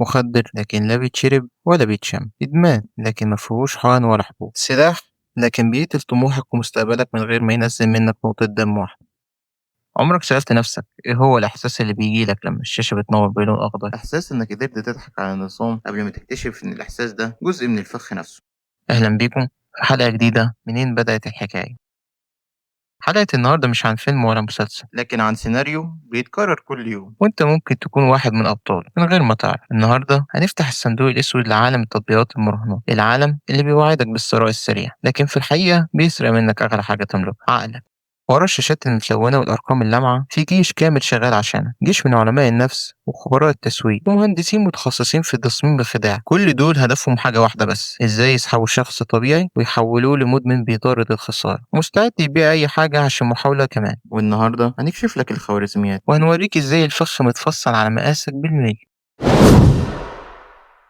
مخدر لكن لا بيتشرب ولا بيتشم، إدمان لكن مفيهوش حقن ولا حبوب، سلاح لكن بيقتل طموحك ومستقبلك من غير ما ينزل منك نقطة دم واحدة. عمرك سألت نفسك إيه هو الإحساس اللي بيجيلك لما الشاشة بتنور بلون أخضر؟ إحساس إنك قدرت تضحك على النظام قبل ما تكتشف إن الإحساس ده جزء من الفخ نفسه. أهلا بيكم في حلقة جديدة. منين بدأت الحكاية؟ حلقة النهاردة مش عن فيلم ولا مسلسل، لكن عن سيناريو بيتكرر كل يوم وانت ممكن تكون واحد من أبطال من غير ما تعرف. النهاردة هنفتح الصندوق الأسود لعالم التطبيقات المراهنات، العالم اللي بيوعدك بالثراء السريع لكن في الحقيقة بيسرق منك أغلى حاجة تملكها، عقلك. ورا الشاشات المتلونة والأرقام اللامعة في جيش كامل شغال عشانك، جيش من علماء النفس وخبراء التسويق ومهندسين متخصصين في تصميم الخداع. كل دول هدفهم حاجة واحدة بس، ازاي يسحبوا شخص طبيعي ويحولوه لمدمن بيطارد الخسارة مستعد يبيع أي حاجة عشان محاولة كمان. والنهاردة هنكشف لك الخوارزميات وهنوريك ازاي الفخ متفصل على مقاسك بالملي.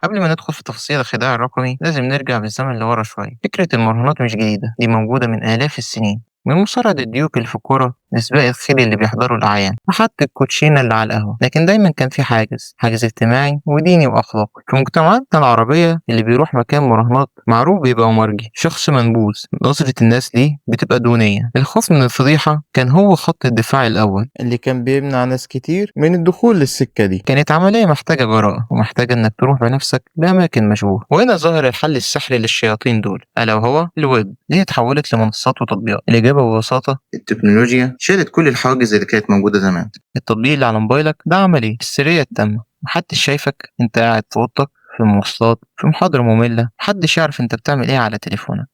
قبل ما ندخل في تفاصيل الخداع الرقمي لازم نرجع بالزمن لورا شوية. فكرة المراهنات مش جديدة، دي موجودة من آلاف السنين، من مصارعة الديوك اللي في الكورة لسباق الخيل اللي بيحضروا الأعيان وحتى الكوتشينة اللي على القهوة. لكن دايما كان في حاجز اجتماعي وديني وأخلاقي. في مجتمعاتنا العربية اللي بيروح مكان مراهنات معروف بيبقى مرجي، شخص منبوذ، نظرة الناس ليه بتبقى دونية. الخوف من الفضيحة كان هو خط الدفاع الأول اللي كان بيمنع ناس كتير من الدخول للسكة دي. كانت عملية محتاجة جراءة ومحتاجة إنك تروح بنفسك لأماكن مشهورة. وهنا ظهر الحل السحري للشياطين دول، ألا وهو الويب. دي اتحولت لمنصات وتطبيقات. الإجابة ببساطة التكنولوجيا شالت كل الحواجز اللي كانت موجودة زمان. التطبيق اللي على موبايلك ده عمل إيه؟ السرية التامة، محدش شايفك أنت قاعد في أوضتك، في المواصلات، في محاضرة مملة، محدش يعرف أنت بتعمل إيه على تليفونك.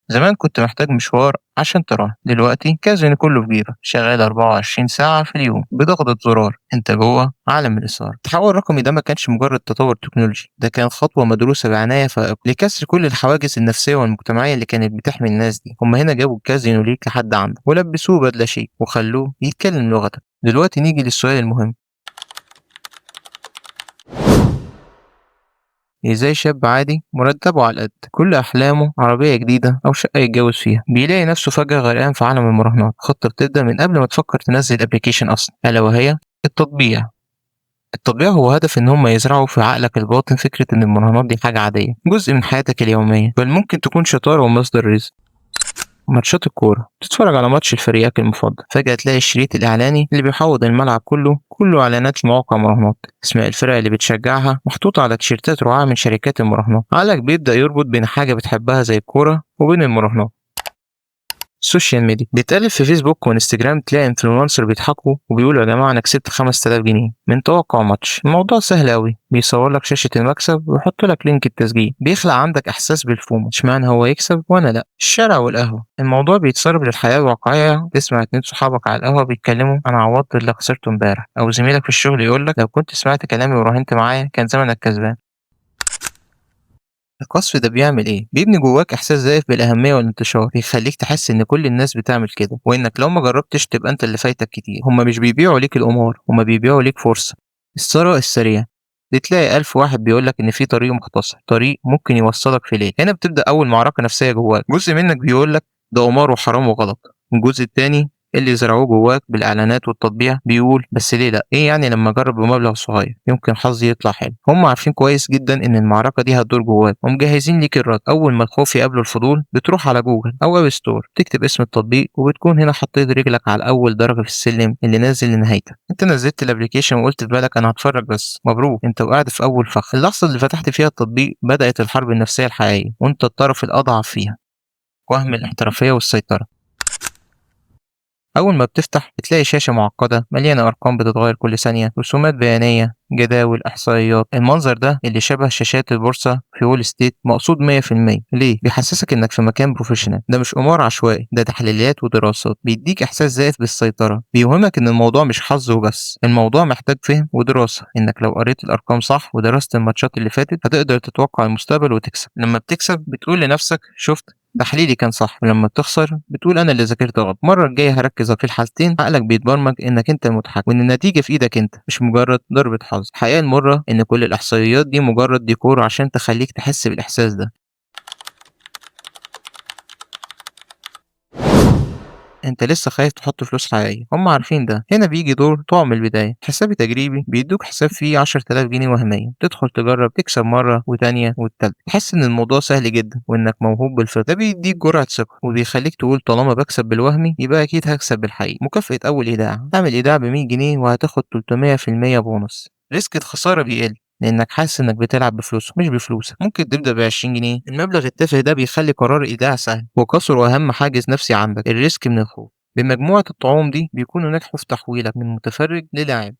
زمان كنت محتاج مشوار عشان تراهن، دلوقتي كازينو كله في جيبك، شغال 24 ساعة في اليوم بضغطة زرار. انت جوه عالم الإثارة. التحول الرقمي ده ما كانش مجرد تطور تكنولوجي، ده كان خطوة مدروسة بعناية فائقة لكسر كل الحواجز النفسية والمجتمعية اللي كانت بتحمي الناس دي. هم هنا جابوا الكازينو ليك لحد عندك ولبسوه بدلة شيك وخلوه يتكلم لغتك. دلوقتي نيجي للسؤال المهم، ازاي شاب عادي مرتبه على القد كل احلامه عربيه جديده او شقه يتجوز فيها بيلاقي نفسه فجاه غرقان في عالم المراهنات؟ خطه بتبدا من قبل ما تفكر تنزل ابلكيشن اصلا، الا وهي التطبيع. التطبيع هو هدف ان هم يزرعوا في عقلك الباطن فكره ان المراهنات دي حاجه عاديه، جزء من حياتك اليوميه، بل ممكن تكون شطاره ومصدر رزق. ماتشات الكورة، تتفرج على ماتش لفريقك المفضل، فجأة تلاقي الشريط الإعلاني اللي بيحوض الملعب كله إعلانات في مواقع مراهنات، اسماء الفرق اللي بتشجعها محطوطة على تيشيرتات رعاة من شركات المراهنات. عقلك بيبدأ يربط بين حاجة بتحبها زي الكورة وبين المراهنات. السوشيال ميديا بيتقلب في فيسبوك وانستجرام، تلاقي انفلونسر بيضحكوا وبيقولوا يا جماعه انا كسبت 5000 جنيه من توقع ماتش. الموضوع سهل قوي، بيصور لك شاشه المكسب ويحط لك لينك التسجيل، بيخلق عندك احساس بالفومو، اشمعنى هو يكسب وانا لا. الشارع والقهوه، الموضوع بيتسرب للحياه الواقعيه. تسمع اتنين صحابك على القهوه بيتكلموا انا عوضت اللي خسرته امبارح، او زميلك في الشغل يقول لك لو كنت سمعت كلامي وراهنت معايا كان زمانك كسبان. القصف ده بيعمل إيه؟ بيبني جواك إحساس زائف بالأهمية والانتشار، بيخليك تحس إن كل الناس بتعمل كده، وإنك لو ما جربتش تبقى أنت اللي فايتك كتير. هما مش بيبيعوا ليك القمار، هما بيبيعوا ليك فرصة. الثراء السريع، بتلاقي 1000 واحد بيقولك إن في طريق مختصر، طريق ممكن يوصلك في ليل. هنا بتبدأ أول معركة نفسية جواك، جزء منك بيقولك ده قمار وحرام وغلط، والجزء التاني اللي زرعوه جواك بالإعلانات والتطبيع بيقول بس ليه لأ؟ إيه يعني لما أجرب بمبلغ صغير يمكن حظي يطلع حلو؟ هم عارفين كويس جدا إن المعركة دي هتدور جواك ومجهزين ليك الرد. أول ما الخوف يقابله الفضول بتروح على جوجل أو أب ستور، تكتب اسم التطبيق وبتكون هنا حطيت رجلك على أول درجة في السلم اللي نازل لنهايتك. أنت نزلت الأبليكيشن وقلت في بالك أنا هتفرج بس، مبروك أنت وقعت في أول فخ. اللحظة اللي فتحت فيها التطبيق بدأت الحرب النفسية الحقيقية وأنت الطرف الأضعف فيها. وهم الاحترافية والسيطرة. أول ما بتفتح بتلاقي شاشة معقدة مليانة أرقام بتتغير كل ثانية، رسومات بيانية، جداول، إحصائيات. المنظر ده اللي شبه شاشات البورصة في وول ستريت مقصود 100%. ليه؟ بيحسسك إنك في مكان بروفيشنال، ده مش قمار عشوائي، ده تحليلات ودراسات. بيديك إحساس زائف بالسيطرة، بيوهمك إن الموضوع مش حظ وبس، الموضوع محتاج فهم ودراسة، إنك لو قريت الأرقام صح ودرست الماتشات اللي فاتت هتقدر تتوقع المستقبل وتكسب. لما بتكسب بتقول لنفسك شفت تحليلي كان صح، ولما بتخسر بتقول انا اللي ذاكرت غلط. المره الجايه هركز في الحالتين. عقلك بيتبرمج انك انت المتحكم وان النتيجه في ايدك انت، مش مجرد ضربه حظ. الحقيقه المره ان كل الاحصائيات دي مجرد ديكور عشان تخليك تحس بالاحساس ده. أنت لسه خايف تحط فلوس حقيقية، هم عارفين ده. هنا بيجي دور طعم البداية. الحساب التجريبي بيدوك حساب فيه 10,000 جنيه وهمية، تدخل تجرب تكسب مرة وتانية والتالتة، تحس إن الموضوع سهل جدا وإنك موهوب بالفطرة. ده بيديك جرعة ثقة وبيخليك تقول طالما بكسب بالوهمي يبقى أكيد هكسب بالحقيقي. مكافأة أول إيداع، تعمل إيداع ب100 جنيه وهتاخد 300% بونص. ريسك الخسارة بيقل لأنك حاسس إنك بتلعب بفلوسك مش بفلوسك. ممكن تبدأ ب20 جنيه. المبلغ التافه ده بيخلي قرار الإيداع سهل وكسره أهم حاجز نفسي عندك، الريسك من الخوف. بمجموعة الطعوم دي بيكونوا نجحوا في تحويلك من متفرج للاعب.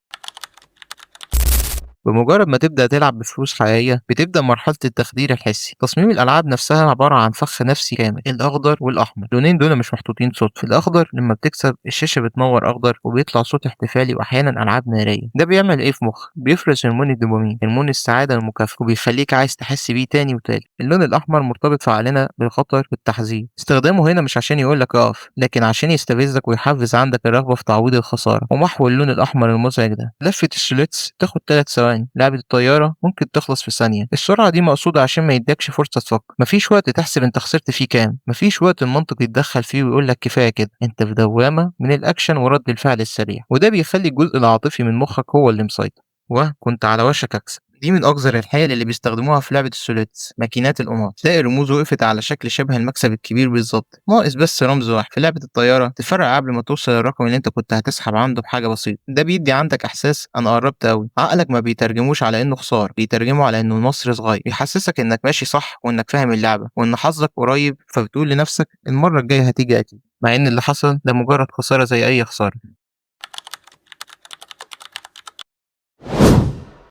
بمجرد ما تبدأ تلعب بفلوس حقيقية بتبدأ مرحلة التخدير الحسي. تصميم الألعاب نفسها عبارة عن فخ نفسي كامل. الأخضر والأحمر، اللونين دول مش محطوطين صدفة. الأخضر لما بتكسب الشاشة بتنور أخضر وبيطلع صوت احتفالي وأحيانا ألعاب نارية. ده بيعمل إيه في مخك؟ بيفرز هرمون الدوبامين، هرمون السعادة المكافئة، وبيخليك عايز تحس بيه تاني وتالت. اللون الأحمر مرتبط في عقلنا بالخطر والتحذير. استخدامه هنا مش عشان يقولك اقف، لكن عشان يستفزك ويحفز عندك الرغبة في تعويض الخسارة ومحو اللون الأحمر المزعج ده. لفة السوليتس تاخد 3 ثواني، لعبة الطيارة ممكن تخلص في ثانية. السرعة دي مقصودة عشان ما يدكش فرصة تفكر. مفيش وقت تحسب انت خسرت فيه كام، مفيش وقت المنطق يتدخل فيه ويقولك كفاية كده. انت في دوامة من الأكشن ورد الفعل السريع، وده بيخلي الجزء العاطفي من مخك هو اللي مسيطر. وكنت على وشك أكسب دي من أقذر الحيل اللي بيستخدموها في لعبة السوليتس، ماكينات القمار. تلاقي الرموز وقفت على شكل شبه المكسب الكبير بالظبط، ناقص بس رمز واحد. في لعبة الطيارة تفرق قبل ما توصل للرقم اللي انت كنت هتسحب عنده بحاجة بسيطة. ده بيدي عندك إحساس أنا قربت أوي. عقلك ما بيترجموش على إنه خسارة، بيترجموا على إنه نصر صغير، بيحسسك إنك ماشي صح وإنك فاهم اللعبة وإن حظك قريب، فبتقول لنفسك المرة الجاية هتيجي أكيد، مع إن اللي حصل ده مجرد خسارة زي أي خسارة.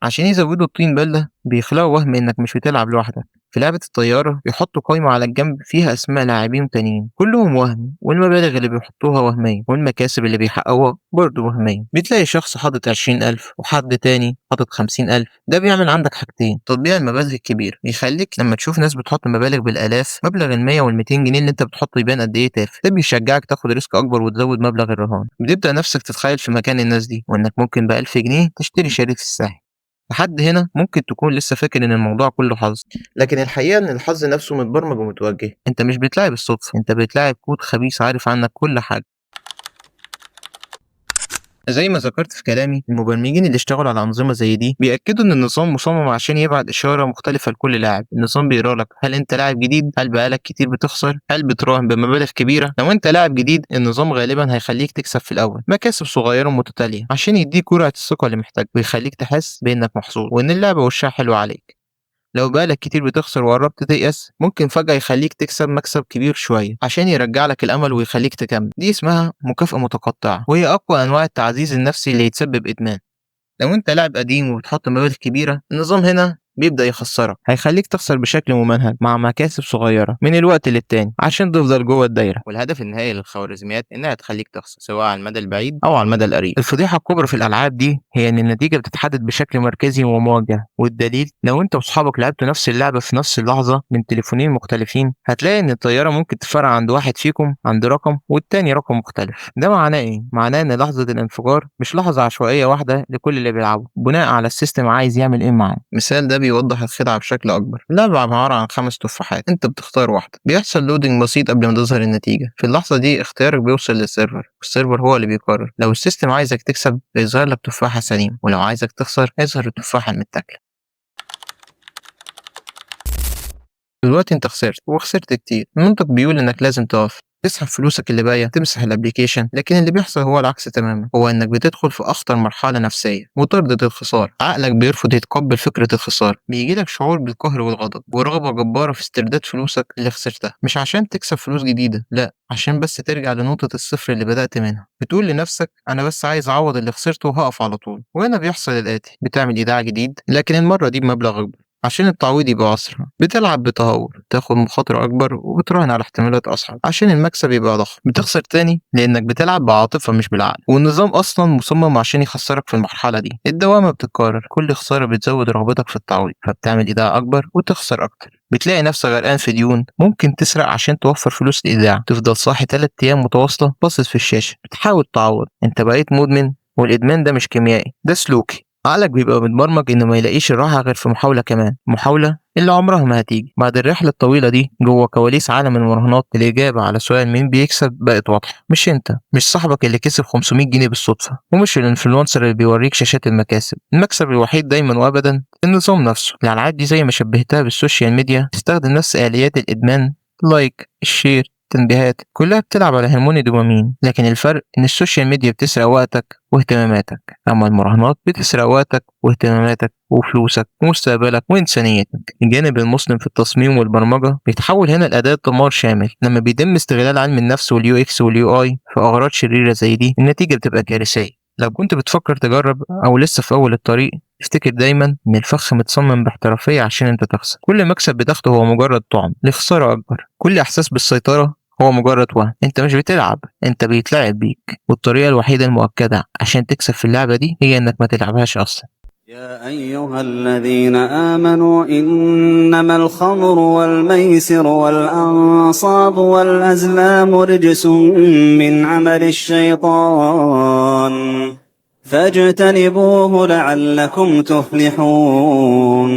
عشان يزودوا الطين بلة بيخلقوا وهم إنك مش بتلعب لوحدك. في لعبة الطيارة بيحطوا قايمة على الجنب فيها أسماء لاعبين تانيين كلهم وهم، والمبالغ اللي بيحطوها وهمية، والمكاسب اللي بيحققوها برضه وهمية. بتلاقي شخص حاطط 20,000 وحد تاني حاطط 50,000. ده بيعمل عندك حاجتين: تطبيع المبالغ الكبير يخليك لما تشوف ناس بتحط مبالغ بالآلاف، مبلغ ال100 وال200 جنيه اللي أنت بتحطه يبان قد إيه تافه. ده بيشجعك تاخد ريسك أكبر وتزود مبلغ الرهان. بتبدأ نفسك تتخيل في مكان الناس دي وإنك ممكن ب1000 جنيه تشتري شريك في الساحل. لحد هنا ممكن تكون لسه فاكر إن الموضوع كله حظ، لكن الحقيقة إن الحظ نفسه متبرمج ومتوجه. أنت مش بتلاعب الصدفة، أنت بتلاعب كود خبيث عارف عنك كل حاجة. زي ما ذكرت في كلامي، المبرمجين اللي اشتغلوا على أنظمة زي دي بيأكدوا إن النظام مصمم عشان يبعت إشارة مختلفة لكل لاعب. النظام بيقرا لك هل أنت لاعب جديد، هل بقالك كتير بتخسر، هل بتراهن بمبالغ كبيرة. لو أنت لاعب جديد النظام غالبا هيخليك تكسب في الأول مكاسب صغيرة متتالية عشان يديك جرعة الثقة اللي محتاج، ويخليك تحس بإنك محظوظ وإن اللعبة وشها حلو عليك. لو بقالك كتير بتخسر وقربت تيأس ممكن فجأة يخليك تكسب مكسب كبير شوية عشان يرجع لك الأمل ويخليك تكمل. دي اسمها مكافأة متقطعة، وهي أقوى أنواع التعزيز النفسي اللي يتسبب إدمان. لو أنت لاعب قديم وبتحط مبالغ كبيرة النظام هنا بيبدأ يخسرك، هيخليك تخسر بشكل ممنهج مع مكاسب صغيرة من الوقت للتاني عشان تفضل جوه الدايرة. والهدف النهائي للخوارزميات إنها تخليك تخسر سواء على المدى البعيد أو على المدى القريب. الفضيحة الكبرى في الألعاب دي هي إن النتيجة بتتحدد بشكل مركزي وموجه، والدليل لو أنت وأصحابك لعبتوا نفس اللعبة في نفس اللحظة من تليفونين مختلفين هتلاقي إن الطيارة ممكن تفرق عند واحد فيكم عند رقم والتاني رقم مختلف. ده معناه إيه؟ معناه إن لحظة الانفجار مش لحظة عشوائية واحدة لكل اللي بيلعبوا بناء على السيستم عايز يعمل إيه معاه. مثال ده بيوضح الخدعة بشكل أكبر. اللعبة عبارة عن 5 تفاحات، أنت بتختار واحدة، بيحصل لودنج بسيط قبل ما تظهر النتيجة. في اللحظة دي اختيارك بيوصل للسيرفر، والسيرفر هو اللي بيقرر. لو السيستم عايزك تكسب هيظهر لك تفاحة سليمة، ولو عايزك تخسر هيظهر التفاحة المتاكلة. دلوقتي انت خسرت وخسرت كتير، المنطق بيقول انك لازم تقف تسحب فلوسك اللي باقية تمسح الابليكيشن، لكن اللي بيحصل هو العكس تماما. هو انك بتدخل في اخطر مرحلة نفسية، مطاردة الخسارة. عقلك بيرفض يتقبل فكرة الخسارة، بيجيلك شعور بالقهر والغضب ورغبة جبارة في استرداد فلوسك اللي خسرتها، مش عشان تكسب فلوس جديدة، لا، عشان بس ترجع لنقطة الصفر اللي بدأت منها. بتقول لنفسك انا بس عايز اعوض اللي خسرته وهقف على طول. وهنا بيحصل الاتي: بتعمل ايداع جديد لكن المرة دي بمبلغ اكبر عشان التعويض يبقى أسرع. بتلعب بتهور، تاخد مخاطرة أكبر وبتراهن على احتمالات أصعب عشان المكسب يبقى ضخم. بتخسر تاني لأنك بتلعب بعاطفة مش بالعقل، والنظام أصلا مصمم عشان يخسرك في المرحلة دي. الدوامة بتتكرر، كل خسارة بتزود رغبتك في التعويض، فبتعمل إيداع أكبر وتخسر أكتر. بتلاقي نفسك غرقان في ديون، ممكن تسرق عشان توفر فلوس الإيداع، تفضل صاحي 3 أيام متواصلة باصص في الشاشة بتحاول تعوض. أنت بقيت مدمن، والإدمان ده مش كيميائي، ده سلوكي. عقلك بيبقى متبرمج إنه ما يلاقيش الراحة غير في محاولة كمان، محاولة اللي عمرها ما هتيجي. بعد الرحلة الطويلة دي جوه كواليس عالم المراهنات، الإجابة على سؤال مين بيكسب بقت واضحة. مش أنت، مش صاحبك اللي كسب 500 جنيه بالصدفة، ومش الإنفلونسر اللي بيوريك شاشات المكاسب. المكسب الوحيد دايما وأبدا النظام نفسه. الألعاب دي زي ما شبهتها بالسوشيال ميديا تستخدم نفس آليات الإدمان، لايك، الشير، تنبيهات، كلها بتلعب على هرمون الدوبامين. لكن الفرق إن السوشيال ميديا بتسرق وقتك واهتماماتك، أما المراهنات بتسرق وقتك واهتماماتك وفلوسك ومستقبلك وإنسانيتك. الجانب المسلم في التصميم والبرمجة بيتحول هنا لأداة دمار شامل. لما بيتم استغلال علم النفس واليو اكس واليو اي في أغراض شريرة زي دي، النتيجة بتبقى كارثية. لو كنت بتفكر تجرب أو لسه في أول الطريق، افتكر دايما إن الفخ متصمم باحترافية عشان أنت تخسر. كل مكسب بتاخده هو مجرد طعم لخسارة أكبر. كل إحساس بالسيطرة هو مجرد وهم. أنت مش بتلعب، أنت بيتلعب بيك. والطريقة الوحيدة المؤكدة عشان تكسب في اللعبة دي هي إنك ما تلعبهاش أصلا. يا أيها الذين آمنوا إنما الخمر والميسر والأنصاب والأزلام رجس من عمل الشيطان فاجتنبوه لعلكم تفلحون.